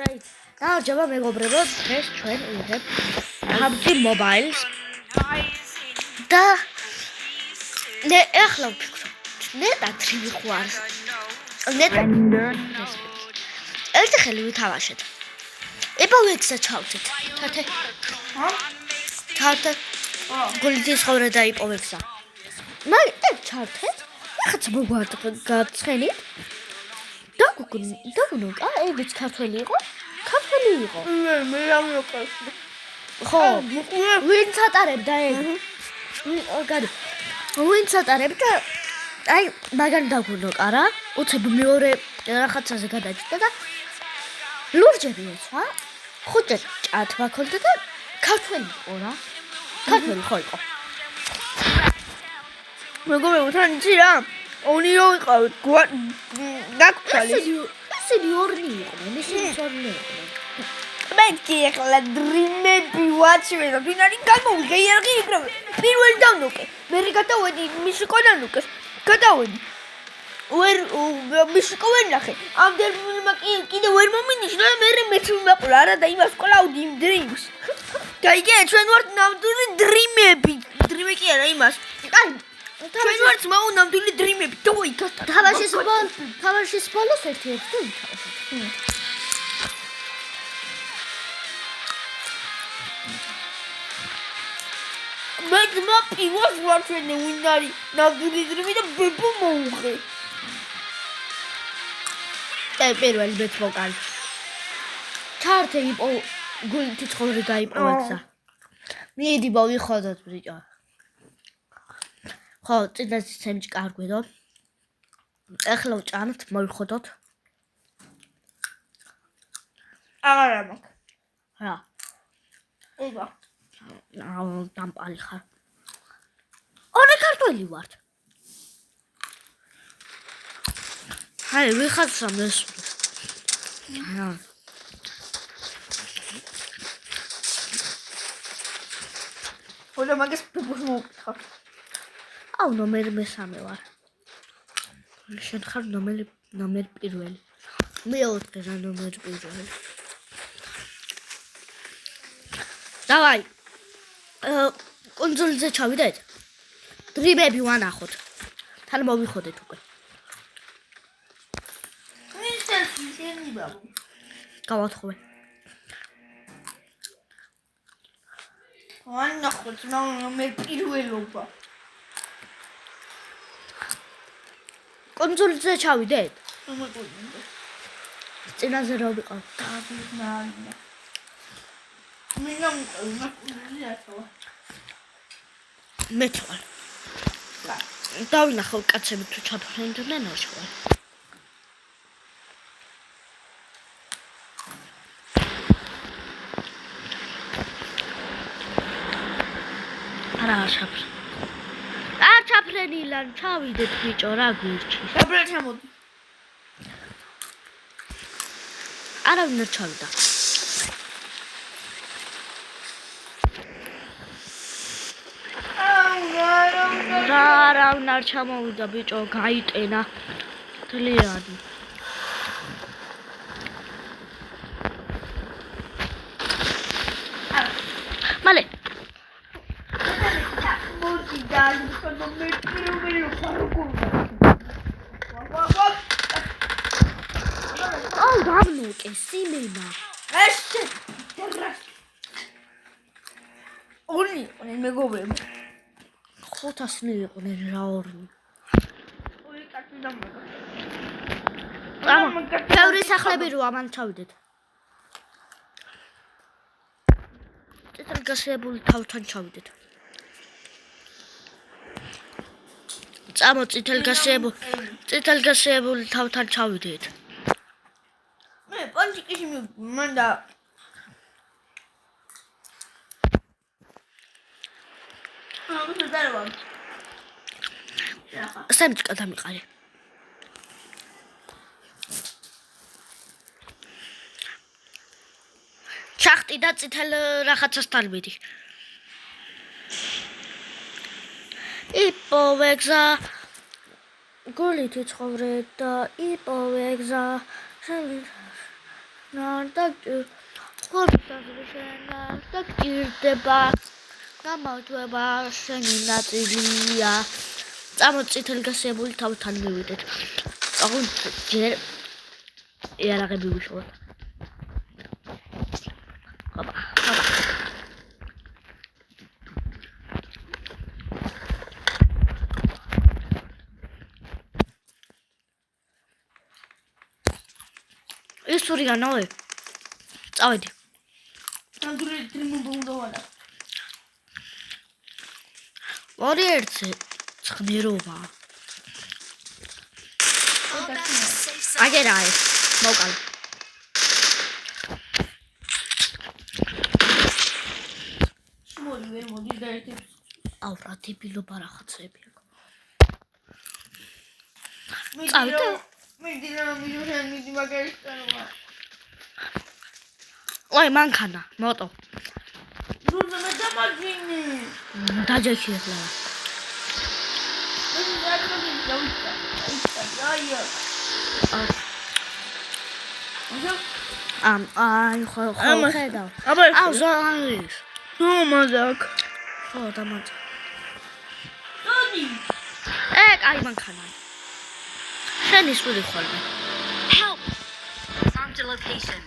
დაიწყება მეგობრებო, დღეს ჩვენ ვიღებ PUBG Mobile-ს და ახლა ვფიქრობ, ნეტად რიხوارს. ნეტად ერთი ხელი ვითავაშეთ. ებავექსა ჩავთეთ. ჩავთეთ. გოლითის ხოვრა დაიპოვებსა. მაგრამ ჩავთეთ. ახაც მოგვარდა გაცხენით. დაგუნოკა, ეგეც ქართველი იყო. მე ამოკა. ხო, ვინც ატარებდა ეგ? ვინც ატარებდა? აი, მაგან დაგუნოკა რა. უცებ მეორე რაღაცაზე გადაჭდა და ლურჯები ეცვა. ხუთი ჭათვა ქონდა და ქართველი იყო რა. ქართველი ხო იყო. მეგობრებო, თან იცი რა? ონიო ვიყავით, გაგცვალეს. ესენი ორნი იყვნენ, ესენი ორნი იყვნენ. მეთქი ახლა დრიმები ვაჩვენო, ვინ არის გამოვიდა, იარაღი იქნება. პირველ დავნოკე, მე გადავედი მიშიკონანუკეს, გადავედი. მიშიკო ვერ ნახე. ამდენმა კიდე ვერ მომინიშნა და მე მეც ვიმაყლა არა და იმას კლაუდი იმ დრიმს. გაიგე, ჩვენ ვართ ნამდვილი დრიმები. დრიმე კი არა იმას. ჩვენ ვართ ნამდვილი დრიმები. დავაი გასტა. თამაშის ბოლოს ერთ-ერთი ვითავაზეთ. მე ძმა პირველს ვაჩვენე ვინ არის ნამდვილი დრიმი და ბებო მოუღე. პირველი მეც მოკალი. ჩართე იპო გულითი ცხოვრე დაიპოვებსა. მიედი მოვიხოდოთ ბრიჭო. ხო, წინასწარ ცემჭი კარგვედო. ახლა ვჭამთ, მოვიხოდოთ. აღარა მაქვს. რა. ება. დამპალი ხარ. ორი ქართველი ვართ. აი, ვიხარსა მესურს. რა. ოღონდ მაგას ბებოს მოვკითხავ. აუ, ნომერი მესამე ვარ. შენ ხარ ნომერი პირველი. მეოთხე რა ნომერი პირველი. დავაი. კონსოლზე ჩავიდეთ. დრიმები ვანახოთ. თან მოვიხოდეთ უკვე. შენი ბაბუ. გავათხოვე. ვანახოთ, მე პირველობა. კონსოლზე ჩავიდეთ. წინაზე რა ვიყავ? მე თვალ. დავინახავ კაცები თუ ჩაფრენდნენ ოშვა. არა ჩაფრენ. არ ჩაფრენილან ჩავიდეთ ბიჭო რა გვირჩის. დაბრა ჩამოდი. არავინ არ ჩავიდა. არავინ არ ჩამოვიდა ბიჭო, გაიტენა. თლიანი. მალე. მოდი და მე პირველი ხარ. აუ, დავნოკე სიმენა. ეშე. ორი, მეგობრებო. 500 იყვნენ რა ორნი. ორი კაცი დამაგა. ბევრი სახლები როა მან ჩავიდეთ. წითელგასებული თავთან ჩავიდეთ. წამო წითელგასებული თავთან ჩავიდეთ. მე პანჭიკიში მანდა სამჭკა დამიყარე. შახტი და წითელ რაღაცასთან მიდი. იპოვე გზა გულით ცხოვრე და იპოვე გზა და გირდება გამარჯვება შენი ნაწილია წამოწითელი გასიებული თავთან მივიდეთ აღარ ჯერ იარაღები ვიშოვოთ აბა ის სურიანოე წავედი ნამდვილი დრიმობა უნდა ვალა ორი ერთზე ცხნერობა აგერა ეს მოკალ შემოდი ვერ მოდი და ერთებს აუ რა დებილობა რაღაცები აქ მიდი მაგარის ой მანქანა მოტო რუზა მე დამაჯინი დაჯექი ახლა აი ხო ხედავ აუ ზარის მაზაკ ხო დამაჯ დონი აი მანქანა შენი სული ხოლმე Help! Found a location.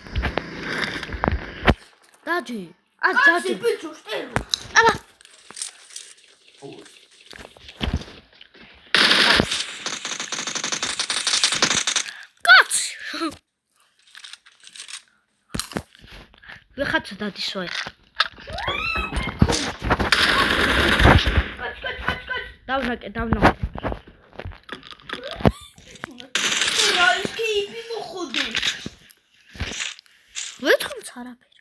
დაჯი დაჯი ბიჭო შტერო აბა კაცი ვიხაცა დადისვე დავნაკე რა ის კიპი მოხოდე ვეთქვით არაფერი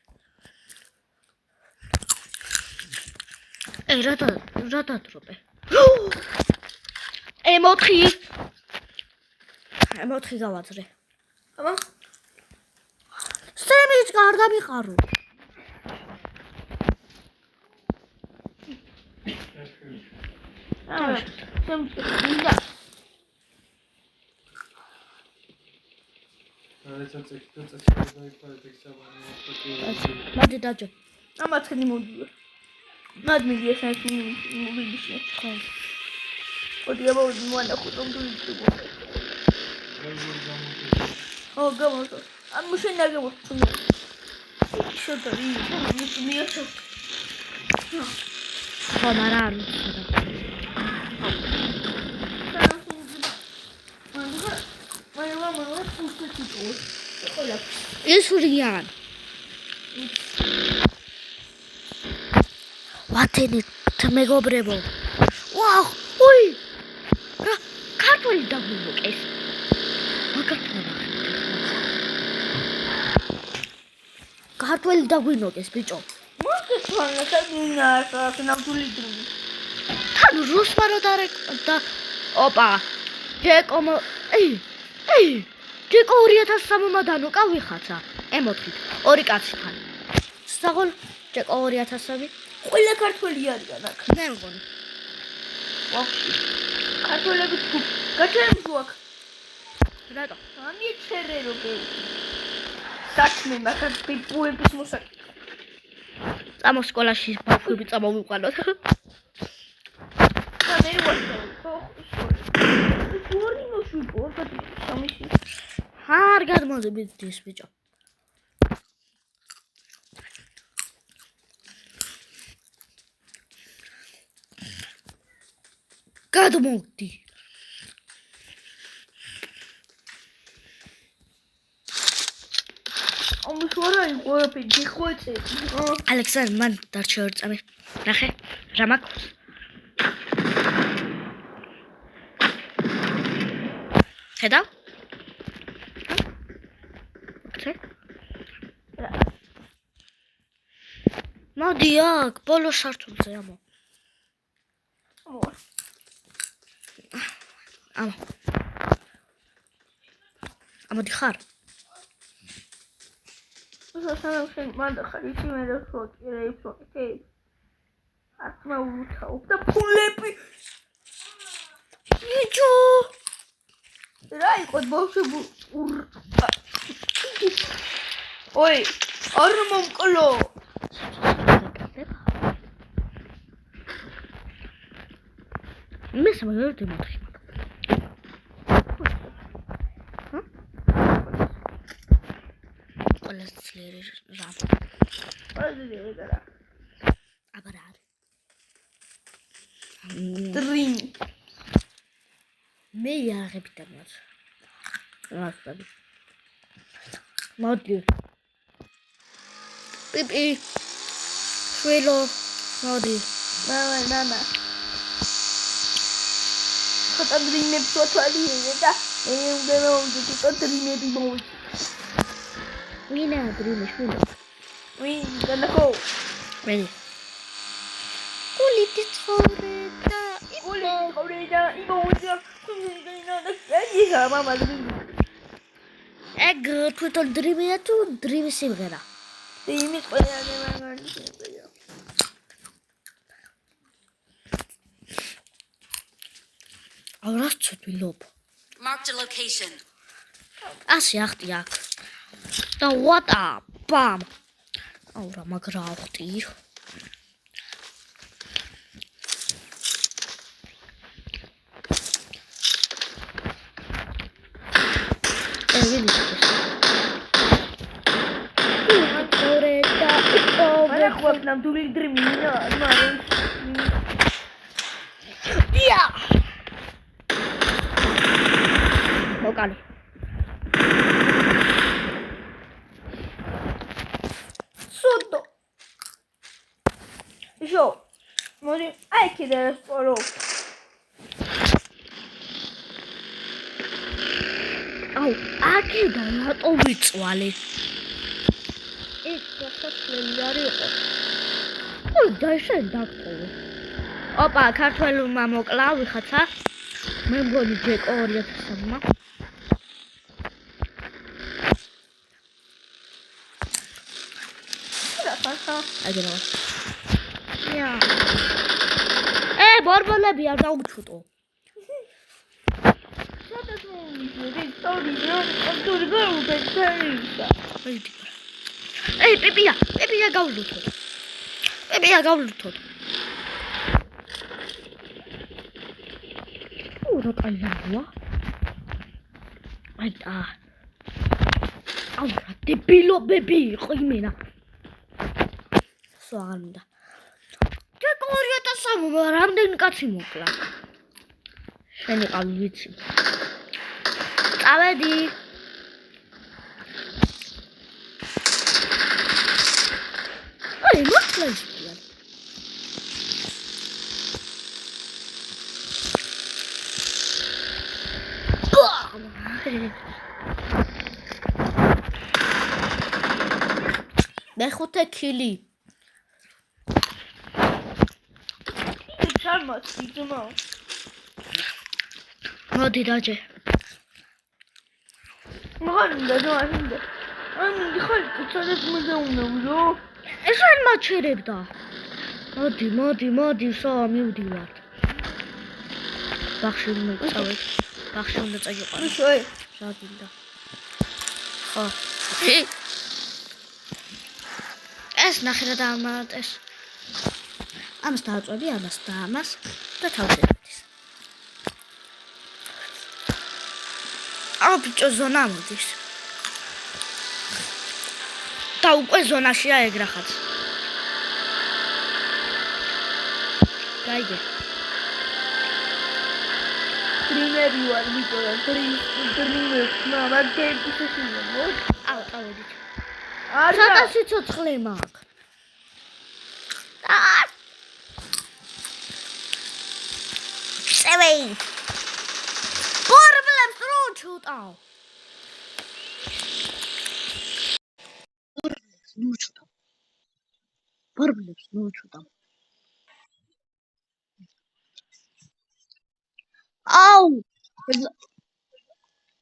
ე რა დადროპე M4 გავაძრე აბა სემის გარდა მიყარო შემწია მადი დაჯო ამაცხენი მოდი მადმიდი ეს ეს მოვიდიშე ხო ოდი აბა მოანა ხუთომ დუიჭო ო გამოსო ამ შენ არ გამოსო შოთარი მიაშო ხო მარა არ ის ურიან ვათენი მეგობრებო ვაუ უი რა ქართული დაგვიმოკეს ქართული დაგვიმოკეს ბიჭო მოგეცვალა სადინასა ნამდვილი დროი თან რუსმარო და ოპა ჯეკომო ჯეკო 2003-მდან უკავიხაცა M4-ით ორი კაცთან საღოლ ჯეკო 2000-ი ყველა ქართველი არიან აქ მე მგონი ქართველები გაჩერებს ვაკ რატო ამი ჩერერო საქმე მაგას პიპუების მოსაკი წამო სკოლაში ბავშვები წამოვიყვანოთ და მე ვარ ორი მოშვი ორგატი სამისი არ გადმოძებთ ის ბიჭო გადმოდი ამშვარა იყო ფიჯიხვეწე ალექსანდრ მან დარჩა ორი წამი ნახე რა მაქვს ხედავ მოდი აქ ბოლო სართულზე ამო ამოდი ხარ სანამ მანდა ხარ ისი მე და შოკი ათმა უთავ და ფულები ბიჭო რა იყო ბავშვები ოი, არ მომკლო. მის მაგალითად მოთხი. ყველა ძლიერი რამ. პოზიციაა. აბა რა არის? Dream. მე იარაღებიდან ვარ. ვასწავლი. მოდი. პიპი. შვილო. მოდი. მამა. ხოთა დრიმებს ვთვალიე და მე უნდა მოვიდეს თო დრიმები მოვიდე. ვინა დრიმი შვილო. ვინ განახო? მე. კულიტი ცხოვრე და იმოვიდა. ეა მამა დრიმი. ეგ თვითონ დრიმია თუ დრიმი სიმღერა? იმის ყველანი მაგარია. ავრას ცდილობ. Marked a location. ასე ახტი აქ. და ვატა ბამ. აურა მაგრა ახტი. არა ხوات ნამდვილი დრიმია, მაგრამ ია მოკალი სოდო შო მოდი აი კიდე სპორო აუ აქედან რატო ვიწვალე ეს გასასვლელი არ იყო ой და შენ დაგტოვე ოპა ქართველურმა მოკლა ვიხაცა მე მგონი ჯეკო 2003-მა რა ფასა აგერა ია ბორბოლები არ დაუჩუტო სადაც მოვიდი სწორია აქტორი გაუგეცერია პიპია გავლუთოთ რა კაია აიტა აურა დებილობები იყო იმენა სულ აღარ მინდა ჯეკო 2003 რამდენი კაცი მოკლა შენი ყავი ვიცი წავედი აი მოკლეშია მეხუთე ქილი ჩარმოწი ძმა მოდი დაჯე მაგარია და ანუ ხალ ცოტა მოდაუნო ეს არ მაჩერებდა მოდი სო მივდივართ ბახში უნდა წავედ ბახში უნდა წაიყვანო შოე რა გინდა ხო ეს ნახე რა დამატეს ამას დავწვევი ამას და ამას და თავზე მოდის ბიჭო ზონა მოდის და უკვე ზონაშია ეგ რახაც გაიგე დრიმები ვარ ბიჭო და დრიმებს მაგრამ გეფისში მოდ ავედით არა ცოტა სიცოცხლე მაქვს წევი ბორბლებს რო ჩუტაო ბორბლებს რო ჩუტაო აუ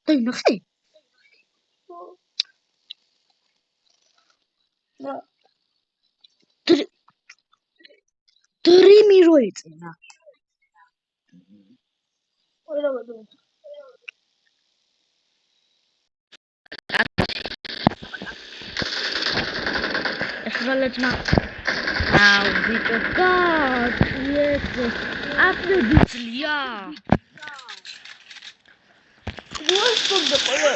დაინახე დრიმი რო ეწენა სრალეძმა. აუ, ბიჭო, გაიეთე. აპნები ძლია. გულსუნდა ყველა.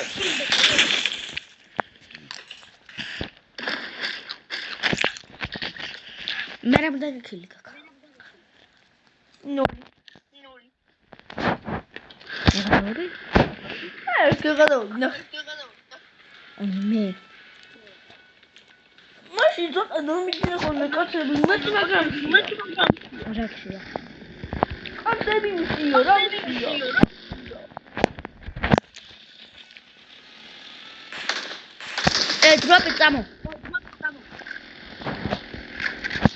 მე რამდენი ქილი გაქვს? 0. ეგრე? გეღადავდი. მე. მაშინ ცოტა ნორმიძინა ხოლმე კაცები, მაგრამ რაქშია. კაცები მისიო, რა მისიო. დროპი წამო.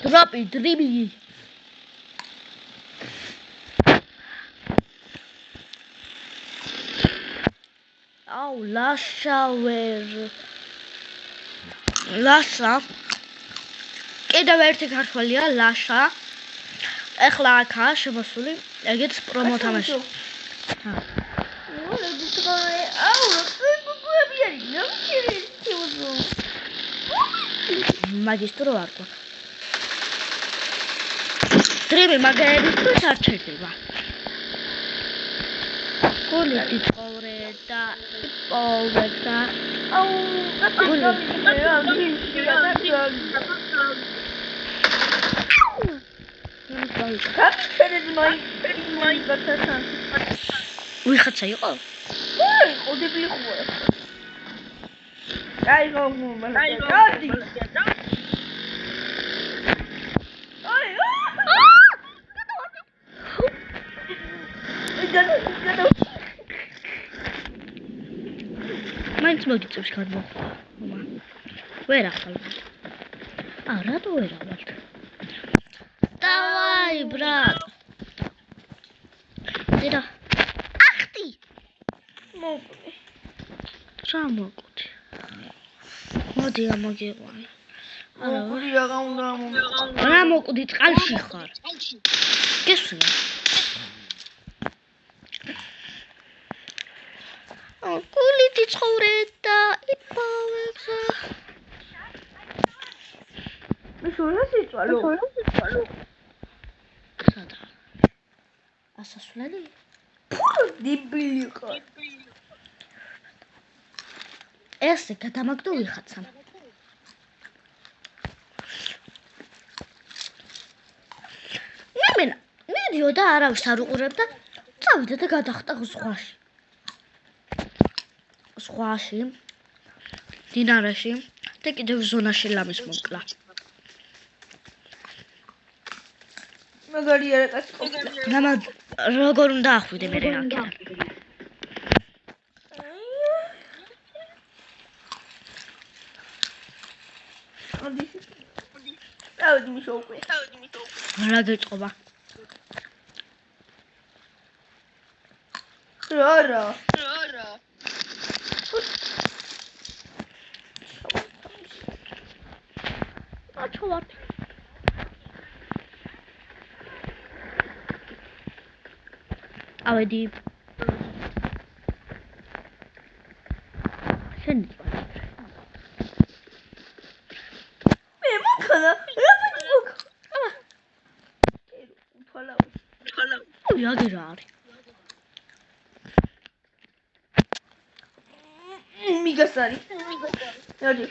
დროპი, დრიბლი. აუ, ლაშა. კიდევ ერთი ქართველია, ლაშა. ეხლა აქაა შემოსული, ეგეც პრომო თამაში. მაგისტრო არ გვაქვს. დრიბი მაგერისთვის არ ჩერდება. გოლი ცხოვრე და იპოვებდა. ვიხაცა იყო? ოდები ხუა. აი გოგმა. დადი. მაინც მოგიწევს გადმო. ვერ ახალ. რატო ვერ ავალთ? დავაი, ბრატ. დედა. ახტი. მოკლე. რა მოკვდი? მოდი ამოგიყვანი. მოკლე რა უნდა მომკვდი. რა მოკვდი წყალში ხარ? გესვია. გულით ცხოვრე და იპოვებდა. მე შორას იწვალო. სადა. ასასვლელი? დებილი ხარ. ესე გადამაგდო ვიხაცა. მენა, მიდიოდა არავის არ უყურებდა, წავიდა და გადახტა ზღვაში. ზღვაში, დინარაში და კიდევ ზონაში ლამის მომკლა. მაგარი არა კაცი ყოფილა. მამა როგორ უნდა ახვიდე მე აქედან. დავდი მიშოუკვე. რა გეწყობა? რა. აჩვარ. ავედი. შენ მე მოხდა. რა მოხდა? თვალავ. იაგი რა არის? მიგასარი. დადი.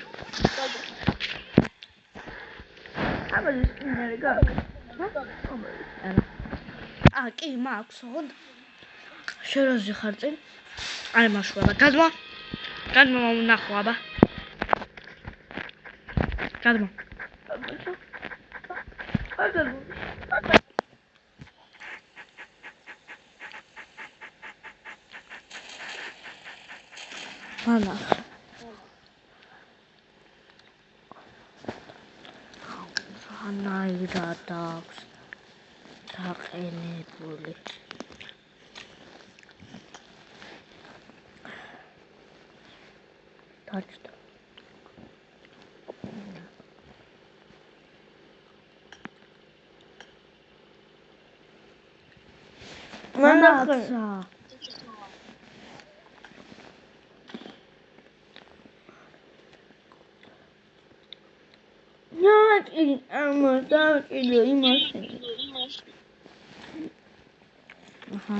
აბა ისინი რა? კი, მაქვს, ხო? შეროზი ხარ წინ? არ მაშვება. გადმო ნახო, აბა. გადმო. მანახ. რანაირად აქვს დაყენებული. დაჭდა. მანახა. დავაჭიდო იმას. აჰა.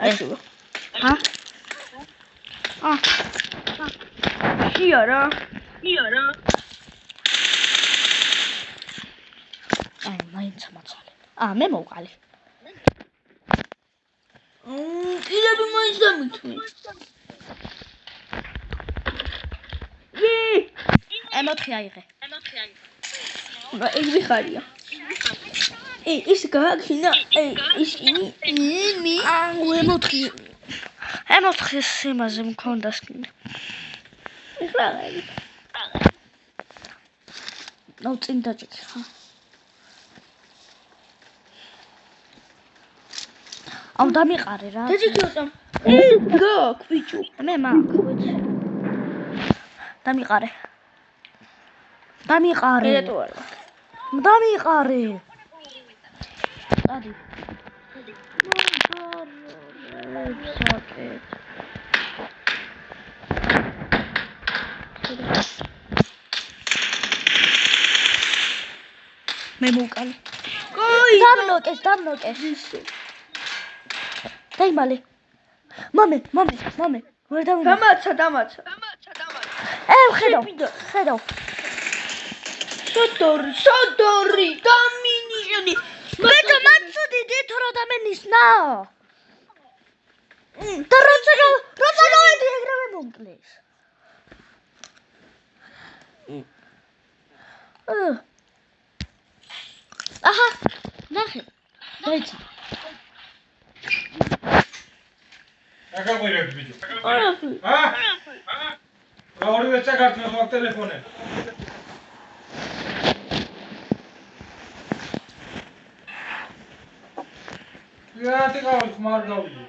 აი შუა. ჰა? შიარა. აი, მაინც მაცალე. მე მოვყალი. კიდევ მაინც დამიტყვი. M4 აიღე. ეს ვიხარია. ის გააქინა, ისინი მე M4. M4-ის იმაზე მქონდა სკინი. ეხლა აღარ. ნუ წინ დაჭიქი, ხა. დამიყარე რა. დაჭიქიო. გაქ ბიჭო. მე მაქვს, ვიცი. დამიყარე. ეტო არა. დამიყარე. ადი. მე მოვკალი. კაი. დამნოკეს. დაიმალე. მამე. ვერ დავიმალე. დამაცა. ხედავ. სოდორი, დამინიშენი. მეტო მაცუდი დითო რა დამენიშნა. და როცა გავედი ეგრევე მომკლეს. აჰა, ნახე. დაიცა. აკაგვირებს ბიჭო. არაფერი. ორივე საქართველოს მაგ ტელეფონე. რა თქმა უნდა, ხმარ გავიდი.